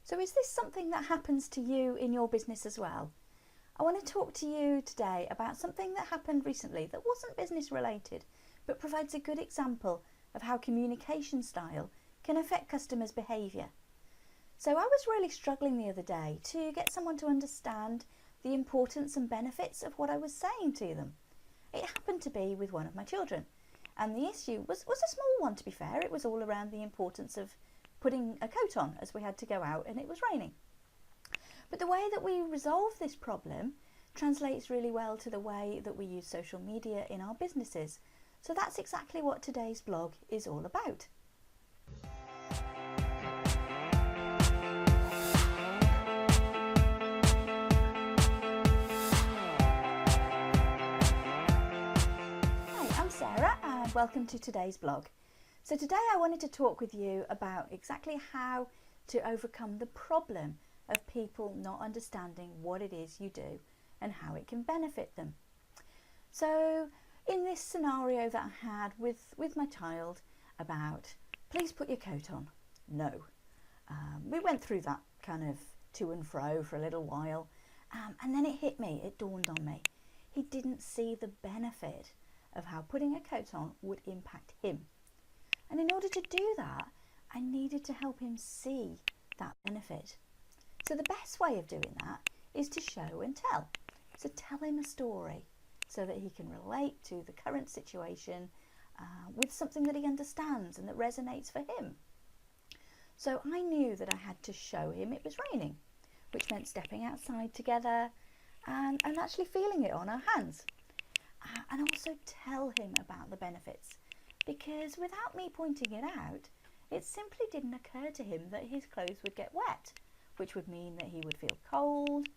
So is this something that happens to you in your business as well? I want to talk to you today about something that happened recently that wasn't business related, but provides a good example of how communication style can affect customers' behaviour. So I was really struggling the other day to get someone to understand the importance and benefits of what I was saying to them. It happened to be with one of my children, and the issue was a small one, to be fair. It was all around the importance of putting a coat on as we had to go out and it was raining. But the way that we resolve this problem translates really well to the way that we use social media in our businesses. So that's exactly what today's blog is all about. Hi, I'm Sarah and welcome to today's blog. So today I wanted to talk with you about exactly how to overcome the problem of people not understanding what it is you do and how it can benefit them. So in this scenario that I had with my child about, please put your coat on, no. We went through that kind of to and fro for a little while, and then it hit me, it dawned on me. He didn't see the benefit of how putting a coat on would impact him. And in order to do that, I needed to help him see that benefit. So the best way of doing that is to show and tell. So tell him a story so that he can relate to the current situation with something that he understands and that resonates for him. So I knew that I had to show him it was raining, which meant stepping outside together and actually feeling it on our hands. And also tell him about the benefits, because without me pointing it out, it simply didn't occur to him that his clothes would get wet, which would mean that he would feel cold,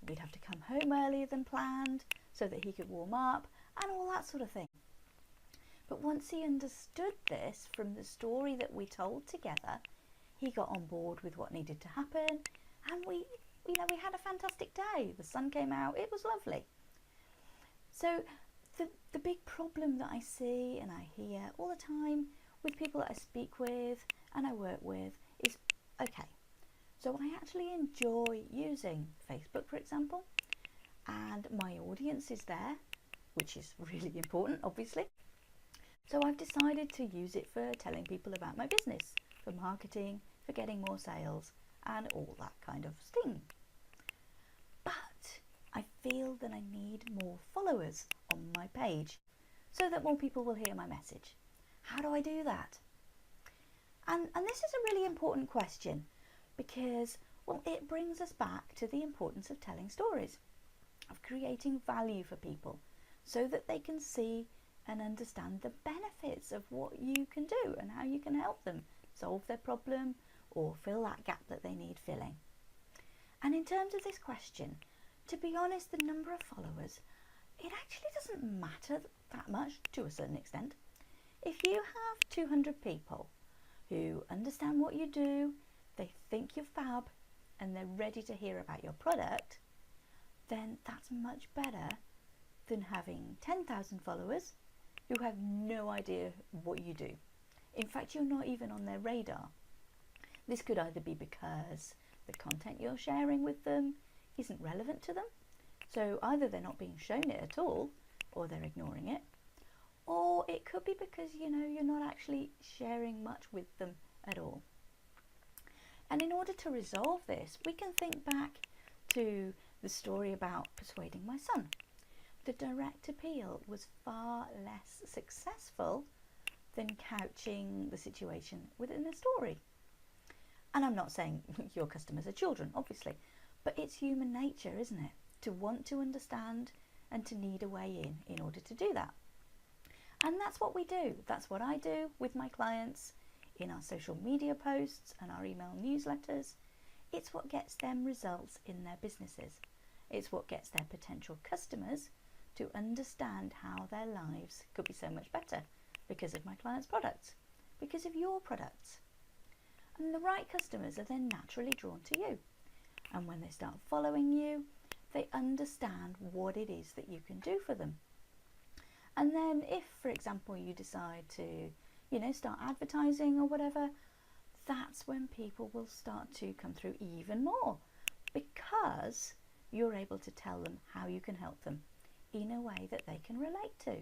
we'd have to come home earlier than planned so that he could warm up and all that sort of thing. But once he understood this from the story that we told together, he got on board with what needed to happen, and we had a fantastic day. The sun came out, it was lovely. So the big problem that I see and I hear all the time with people that I speak with and I work with is, okay, so I actually enjoy using Facebook, for example, and my audience is there, which is really important, obviously. So I've decided to use it for telling people about my business, for marketing, for getting more sales, and all that kind of thing. But I feel that I need more followers on my page so that more people will hear my message. How do I do that? And this is a really important question, because, well, it brings us back to the importance of telling stories, of creating value for people so that they can see and understand the benefits of what you can do and how you can help them solve their problem or fill that gap that they need filling. And in terms of this question, to be honest, the number of followers, it actually doesn't matter that much to a certain extent. If you have 200 people who understand what you do, they think you're fab, and they're ready to hear about your product, then that's much better than having 10,000 followers who have no idea what you do. In fact, you're not even on their radar. This could either be because the content you're sharing with them isn't relevant to them, so either they're not being shown it at all, or they're ignoring it, or it could be because, you're not actually sharing much with them at all. And in order to resolve this, we can think back to the story about persuading my son. The direct appeal was far less successful than couching the situation within a story. And I'm not saying your customers are children, obviously, but it's human nature, isn't it? To want to understand and to need a way in order to do that. And that's what we do. That's what I do with my clients in our social media posts and our email newsletters. It's what gets them results in their businesses. It's what gets their potential customers to understand how their lives could be so much better because of my clients' products, because of your products. And the right customers are then naturally drawn to you. And when they start following you, they understand what it is that you can do for them. And then if, for example, you decide to, start advertising or whatever, that's when people will start to come through even more, because you're able to tell them how you can help them in a way that they can relate to.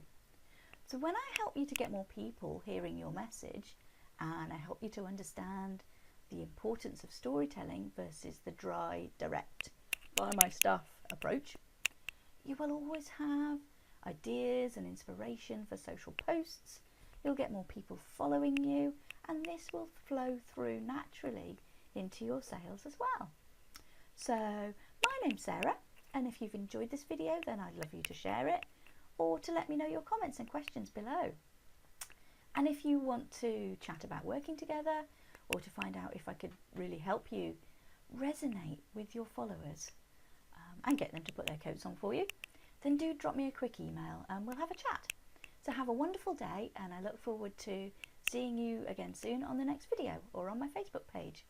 So when I help you to get more people hearing your message, and I help you to understand the importance of storytelling versus the dry, direct, buy my stuff approach, you will always have ideas and inspiration for social posts. You'll get more people following you, and this will flow through naturally into your sales as well. So my name's Sarah, and if you've enjoyed this video, then I'd love you to share it or to let me know your comments and questions below. And if you want to chat about working together, or to find out if I could really help you resonate with your followers and get them to put their coats on for you, then do drop me a quick email and we'll have a chat. So have a wonderful day, and I look forward to seeing you again soon on the next video or on my Facebook page.